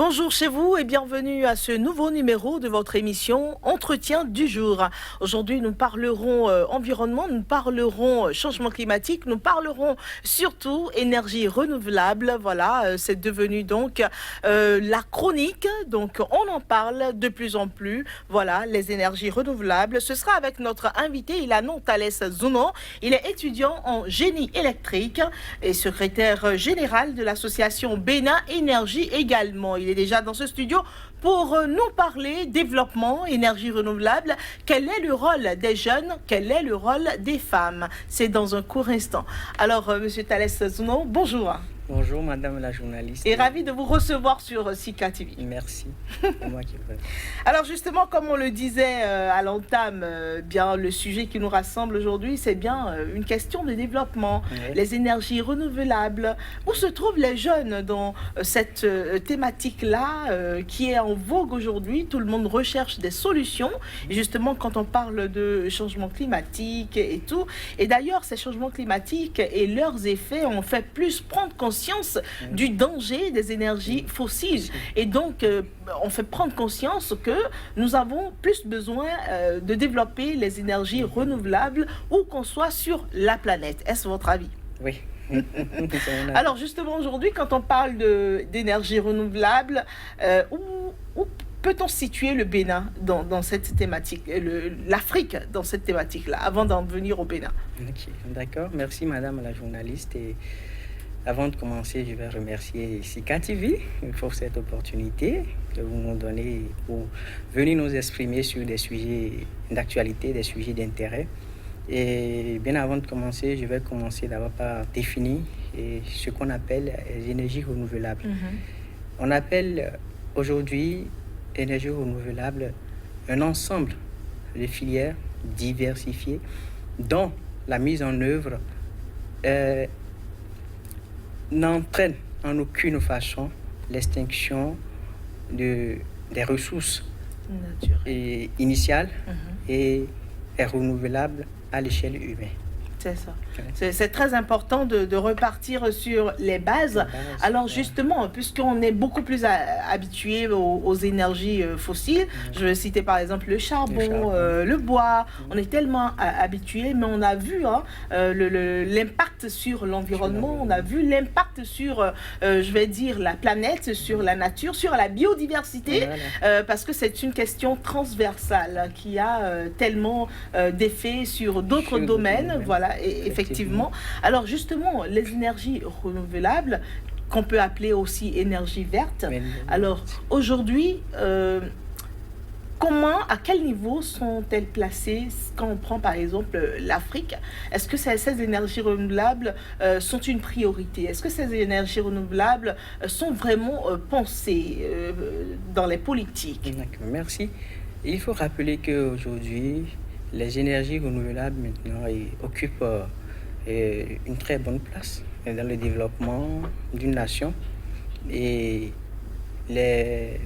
Bonjour chez vous et bienvenue à ce nouveau numéro de votre émission Entretien du jour. Aujourd'hui, nous parlerons environnement, nous parlerons changement climatique, nous parlerons surtout énergie renouvelable. Voilà, c'est devenu donc la chronique. Donc, on en parle de plus en plus. Voilà, les énergies renouvelables. Ce sera avec notre invité, Ilanon Thalès Zounon. Il est étudiant en génie électrique et secrétaire général de l'association Bénin Énergie également. Il est déjà dans ce studio pour nous parler développement, énergie renouvelable. Quel est le rôle des jeunes? Quel est le rôle des femmes? C'est dans un court instant. Alors, Monsieur Thalès Zounon, bonjour. Bonjour, madame la journaliste. Et ravi de vous recevoir sur Sika TV. Merci. C'est moi qui veux. Alors justement, comme on le disait à l'entame, bien le sujet qui nous rassemble aujourd'hui, c'est bien une question de développement, Oui. les énergies renouvelables. Où se trouvent les jeunes dans cette thématique-là qui est en vogue aujourd'hui? Tout le monde recherche des solutions. Et justement, quand on parle de changement climatique et tout, et d'ailleurs, ces changements climatiques et leurs effets ont fait plus prendre conscience du danger des énergies fossiles. Et donc, on fait prendre conscience que nous avons plus besoin de développer les énergies renouvelables où qu'on soit sur la planète. Est-ce votre avis? Oui. Alors justement, aujourd'hui, quand on parle d'énergie renouvelable, où peut-on situer le Bénin dans cette thématique, l'Afrique dans cette thématique-là, avant d'en venir au Bénin? Ok, d'accord. Merci, madame la journaliste. Et avant de commencer, je vais remercier Sika TV pour cette opportunité que vous nous donnez pour venir nous exprimer sur des sujets d'actualité, des sujets d'intérêt. Et bien avant de commencer, je vais commencer d'abord par définir ce qu'on appelle les énergies renouvelables. On appelle aujourd'hui énergie renouvelable un ensemble de filières diversifiées dont la mise en œuvre n'entraîne en aucune façon l'extinction des ressources initiales et est renouvelable à l'échelle humaine. C'est ça. C'est très important de repartir sur les bases. Alors justement, puisqu'on est beaucoup plus habitué aux énergies fossiles, je vais citer par exemple le charbon, le bois, on est tellement habitué, mais on a vu l'impact sur l'environnement, on a vu l'impact sur, je vais dire, la planète, sur la nature, sur la biodiversité, parce que c'est une question transversale qui a tellement d'effets sur d'autres domaines. Voilà. Et effectivement. Alors justement, les énergies renouvelables, qu'on peut appeler aussi énergie verte. Alors aujourd'hui, comment, à quel niveau sont-elles placées quand on prend par exemple l'Afrique? Est-ce que ces énergies renouvelables sont une priorité? Est-ce que ces énergies renouvelables sont vraiment pensées dans les politiques? Merci. Il faut rappeler qu'aujourd'hui, les énergies renouvelables maintenant occupent une très bonne place dans le développement d'une nation. Et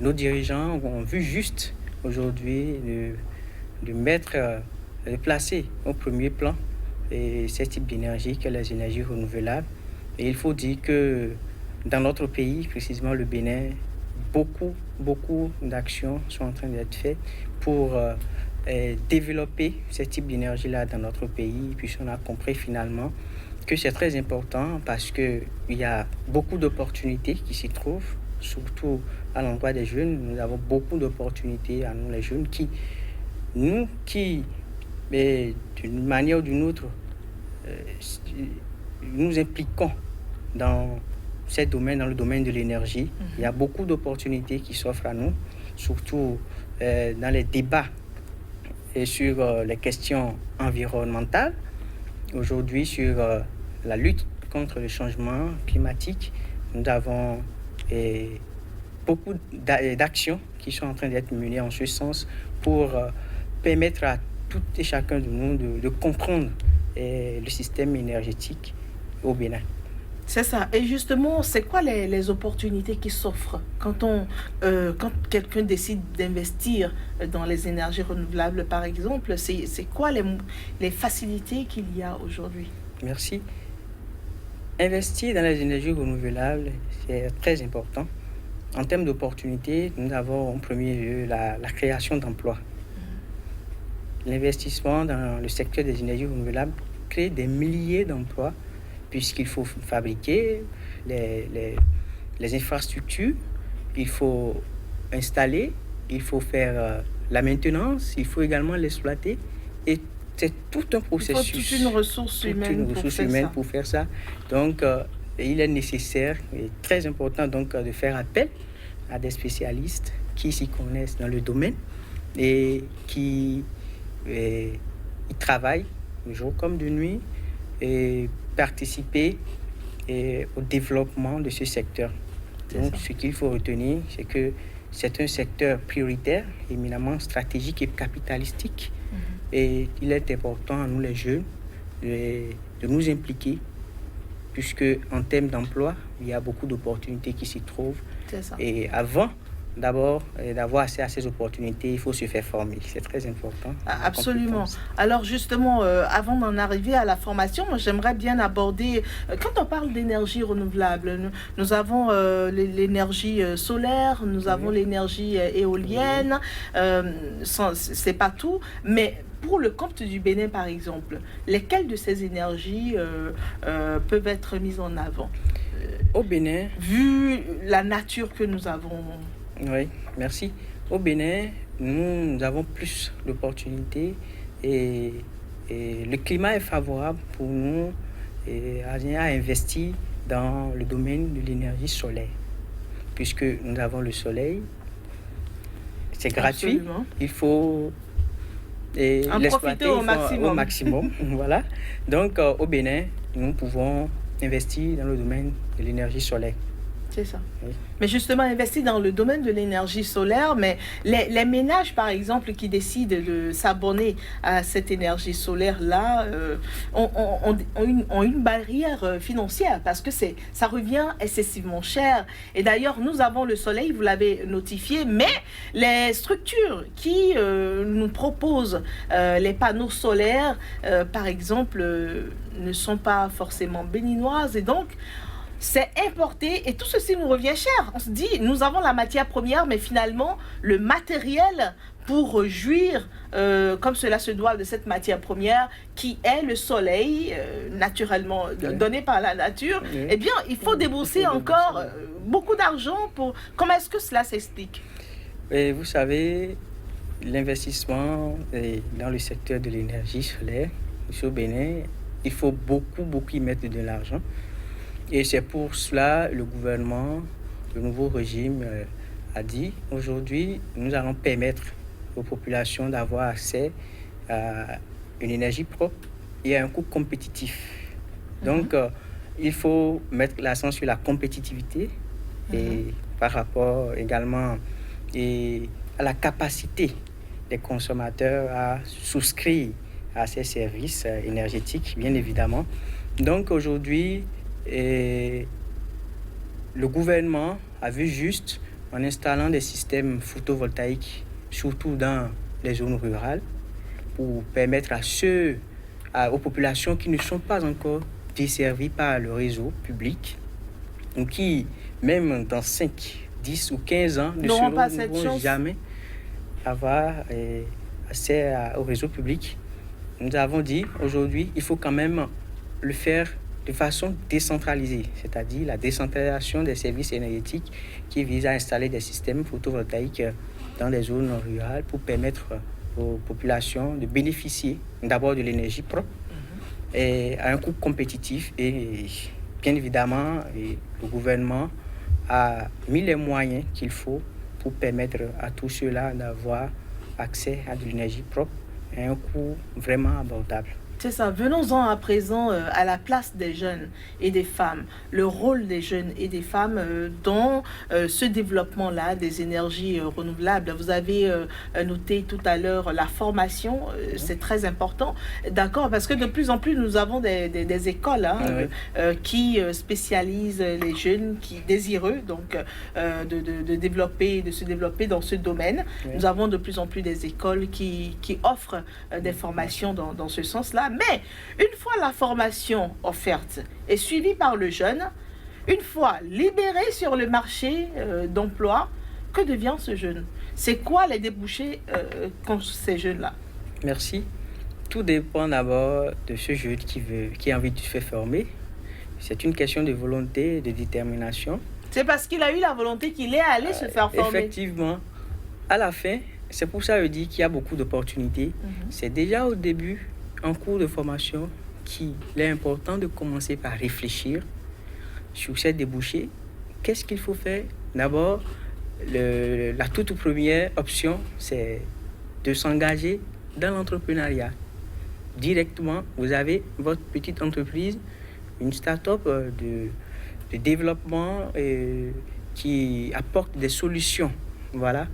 nos dirigeants ont vu juste aujourd'hui de placer au premier plan ce type d'énergie que les énergies renouvelables. Et il faut dire que dans notre pays, précisément le Bénin, beaucoup d'actions sont en train d'être faites pour développer ce type d'énergie-là dans notre pays. Puis on a compris finalement que c'est très important parce qu'il y a beaucoup d'opportunités qui s'y trouvent, surtout à l'endroit des jeunes. Nous avons beaucoup d'opportunités à nous, les jeunes, qui d'une manière ou d'une autre, nous impliquons dans ces domaines, dans le domaine de l'énergie. Il y a beaucoup d'opportunités qui s'offrent à nous, surtout dans les débats et sur les questions environnementales. Aujourd'hui, sur la lutte contre le changement climatique, nous avons beaucoup d'actions qui sont en train d'être menées en ce sens pour permettre à tout et chacun de nous de comprendre le système énergétique au Bénin. C'est ça. Et justement, c'est quoi les opportunités qui s'offrent quand quelqu'un décide d'investir dans les énergies renouvelables, par exemple? C'est quoi les facilités qu'il y a aujourd'hui? Merci. Investir dans les énergies renouvelables, c'est très important. En termes d'opportunités, nous avons en premier lieu la création d'emplois. L'investissement dans le secteur des énergies renouvelables crée des milliers d'emplois puisqu'il faut fabriquer les infrastructures, il faut installer, il faut faire la maintenance, il faut également l'exploiter. Et c'est tout un processus. Il faut toute une ressource humaine pour faire ça. Donc, il est nécessaire et très important donc, de faire appel à des spécialistes qui s'y connaissent dans le domaine et qui ils travaillent de jour comme de nuit et participer au développement de ce secteur. Donc, ce qu'il faut retenir, c'est que c'est un secteur prioritaire, éminemment stratégique et capitalistique. Et il est important à nous, les jeunes, de nous impliquer, puisque en termes d'emploi, il y a beaucoup d'opportunités qui s'y trouvent. Et avant d'abord d'avoir accès à ces opportunités, il faut se faire former. C'est très important. Absolument. Alors justement, avant d'en arriver à la formation, moi j'aimerais bien aborder, quand on parle d'énergie renouvelable, nous avons l'énergie solaire, nous avons l'énergie éolienne, c'est pas tout, mais pour le compte du Bénin par exemple, lesquelles de ces énergies peuvent être mises en avant au Bénin, vu la nature que nous avons? Oui, merci. Au Bénin, nous avons plus d'opportunités et le climat est favorable pour nous à investir dans le domaine de l'énergie solaire. Puisque nous avons le soleil, c'est gratuit, il faut l'exploiter au maximum. Voilà. Donc, au Bénin, nous pouvons investir dans le domaine de l'énergie solaire. C'est ça. Oui. Mais justement, investir dans le domaine de l'énergie solaire, mais les ménages, par exemple, qui décident de s'abonner à cette énergie solaire-là, ont une barrière financière parce que ça revient excessivement cher. Et d'ailleurs, nous avons le soleil, vous l'avez notifié, mais les structures qui nous proposent les panneaux solaires, par exemple, ne sont pas forcément béninoises. Et donc, c'est importé et tout ceci nous revient cher. On se dit, nous avons la matière première, mais finalement, le matériel pour jouir, comme cela se doit, de cette matière première, qui est le soleil, naturellement donné par la nature, eh bien, il faut débourser encore beaucoup d'argent pour... Comment est-ce que cela s'explique? Et vous savez, l'investissement dans le secteur de l'énergie solaire, au Bénin, il faut beaucoup y mettre de l'argent. Et c'est pour cela le gouvernement, le nouveau régime a dit, aujourd'hui, nous allons permettre aux populations d'avoir accès à une énergie propre et à un coût compétitif. Donc, il faut mettre l'accent sur la compétitivité et par rapport également à la capacité des consommateurs à souscrire à ces services énergétiques, bien évidemment. Donc, aujourd'hui, et le gouvernement a vu juste en installant des systèmes photovoltaïques, surtout dans les zones rurales, pour permettre aux populations qui ne sont pas encore desservies par le réseau public, ou qui, même dans 5, 10 ou 15 ans, ne pourront jamais avoir accès au réseau public. Nous avons dit, aujourd'hui, il faut quand même le faire de façon décentralisée, c'est-à-dire la décentralisation des services énergétiques qui vise à installer des systèmes photovoltaïques dans les zones rurales pour permettre aux populations de bénéficier d'abord de l'énergie propre et à un coût compétitif. Et bien évidemment, le gouvernement a mis les moyens qu'il faut pour permettre à tous ceux-là d'avoir accès à de l'énergie propre à un coût vraiment abordable. C'est ça. Venons-en à présent à la place des jeunes et des femmes, le rôle des jeunes et des femmes dans ce développement-là des énergies renouvelables. Vous avez noté tout à l'heure la formation, c'est très important, d'accord, parce que de plus en plus nous avons des écoles qui spécialisent les jeunes qui désireux donc de se développer dans ce domaine. Nous avons de plus en plus des écoles qui offrent des formations dans ce sens-là. Mais une fois la formation offerte et suivie par le jeune, Une fois libéré sur le marché d'emploi, que devient ce jeune? C'est quoi les débouchés qu'ont ces jeunes-là? Merci. Tout dépend d'abord de ce jeune qui a envie de se faire former. C'est une question de volonté, de détermination. C'est parce qu'il a eu la volonté qu'il est allé se faire former. Effectivement. À la fin, c'est pour ça que je dis qu'il y a beaucoup d'opportunités. C'est déjà au début, en cours de formation, qu'il est important de commencer par réfléchir sur ces débouchés. Qu'est-ce qu'il faut faire? D'abord, la toute première option, c'est de s'engager dans l'entrepreneuriat. Directement, vous avez votre petite entreprise, une start-up de développement qui apporte des solutions, voilà,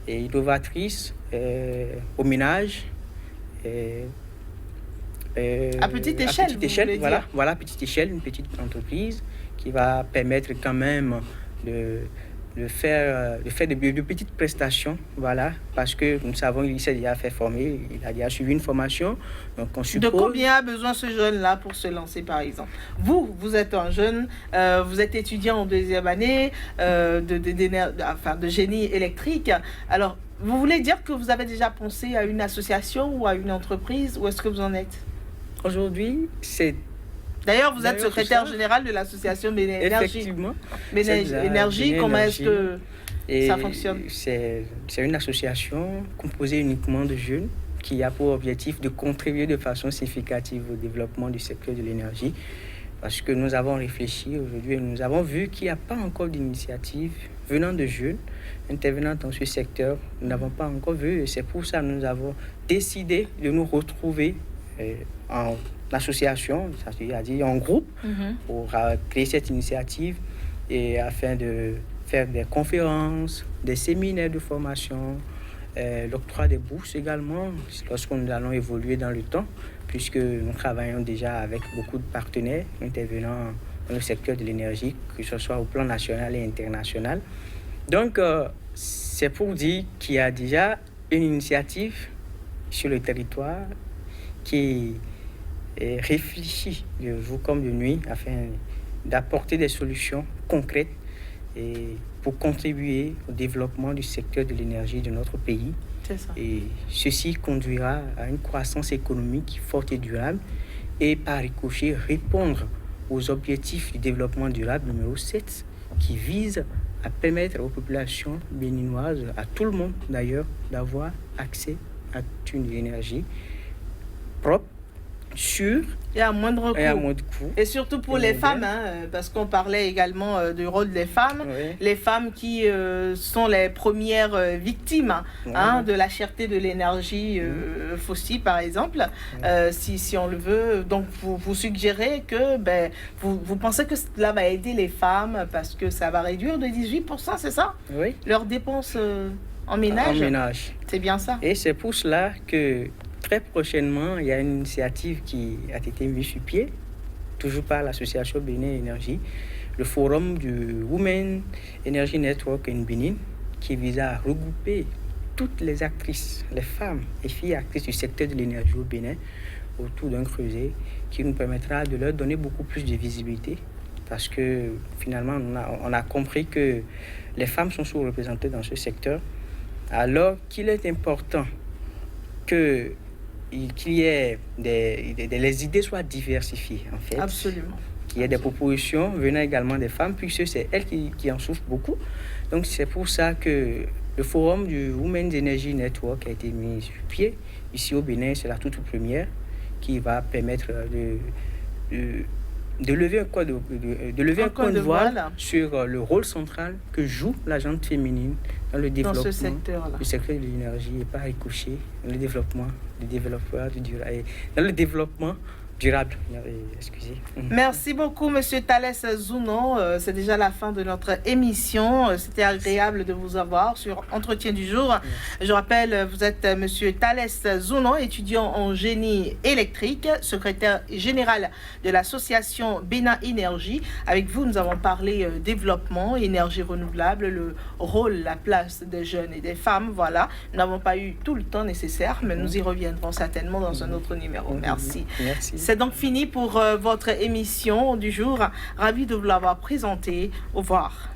et innovatrices au ménage. À petite échelle, voilà, petite échelle, une petite entreprise qui va permettre quand même de faire de petites prestations, voilà, parce que nous savons qu'il s'est déjà fait former, il a déjà suivi une formation, donc on suppose... De combien a besoin ce jeune-là pour se lancer, par exemple? Vous êtes un jeune, vous êtes étudiant en deuxième année de génie électrique, alors vous voulez dire que vous avez déjà pensé à une association ou à une entreprise, où est-ce que vous en êtes? Aujourd'hui, c'est... D'ailleurs, vous êtes secrétaire général de l'association Bénin Énergie. Effectivement. Bénin Énergie, comment est-ce que ça fonctionne? C'est une association composée uniquement de jeunes qui a pour objectif de contribuer de façon significative au développement du secteur de l'énergie. Parce que nous avons réfléchi aujourd'hui et nous avons vu qu'il n'y a pas encore d'initiative venant de jeunes intervenant dans ce secteur. Nous n'avons pas encore vu et c'est pour ça que nous avons décidé de nous retrouver en association, c'est-à-dire en groupe, pour créer cette initiative et afin de faire des conférences, des séminaires de formation, l'octroi des bourses également, lorsque nous allons évoluer dans le temps, puisque nous travaillons déjà avec beaucoup de partenaires intervenant dans le secteur de l'énergie, que ce soit au plan national et international. Donc, c'est pour dire qu'il y a déjà une initiative sur le territoire qui réfléchit de jour comme de nuit afin d'apporter des solutions concrètes et pour contribuer au développement du secteur de l'énergie de notre pays. C'est ça. Et ceci conduira à une croissance économique forte et durable et par ricochet répondre aux objectifs du développement durable numéro 7 qui vise à permettre aux populations béninoises, à tout le monde d'ailleurs, d'avoir accès à une énergie propre, sûre et à moindre coût. Et surtout pour les femmes, parce qu'on parlait également du rôle des femmes, les femmes qui sont les premières victimes de la cherté de l'énergie fossile, par exemple, si on le veut. Donc, vous suggérez que vous pensez que cela va aider les femmes parce que ça va réduire de 18%, c'est ça? Oui. Leurs dépenses en ménage? En ménage. C'est bien ça. Et c'est pour cela que très prochainement, il y a une initiative qui a été mise sur pied, toujours par l'association Bénin Énergie, le forum du Women Energy Network in Benin, qui vise à regrouper toutes les actrices, les femmes et filles actrices du secteur de l'énergie au Bénin autour d'un creuset qui nous permettra de leur donner beaucoup plus de visibilité parce que finalement, on a compris que les femmes sont sous-représentées dans ce secteur alors qu'il est important qu'il y ait les idées soient diversifiées, en fait. Absolument. Qu'il y ait des propositions venant également des femmes, puisque c'est elles qui en souffrent beaucoup. Donc, c'est pour ça que le forum du Women's Energy Network a été mis sur pied. Ici au Bénin, c'est la toute première qui va permettre de lever un coin de voile sur le rôle central que joue la gente féminine dans le développement du secteur de l'énergie et par ricochet dans le développement durable. Excusez. Merci beaucoup, Monsieur Thalès Zounon. C'est déjà la fin de notre émission. C'était agréable de vous avoir sur Entretien du jour. Merci. Je rappelle, vous êtes Monsieur Thalès Zounon, étudiant en génie électrique, secrétaire général de l'association Bénin Énergie. Avec vous, nous avons parlé développement, énergie renouvelable, le rôle, la place des jeunes et des femmes. Voilà, nous n'avons pas eu tout le temps nécessaire, mais nous y reviendrons certainement dans un autre numéro. Merci. C'est donc fini pour votre émission du jour. Ravi de vous l'avoir présentée. Au revoir.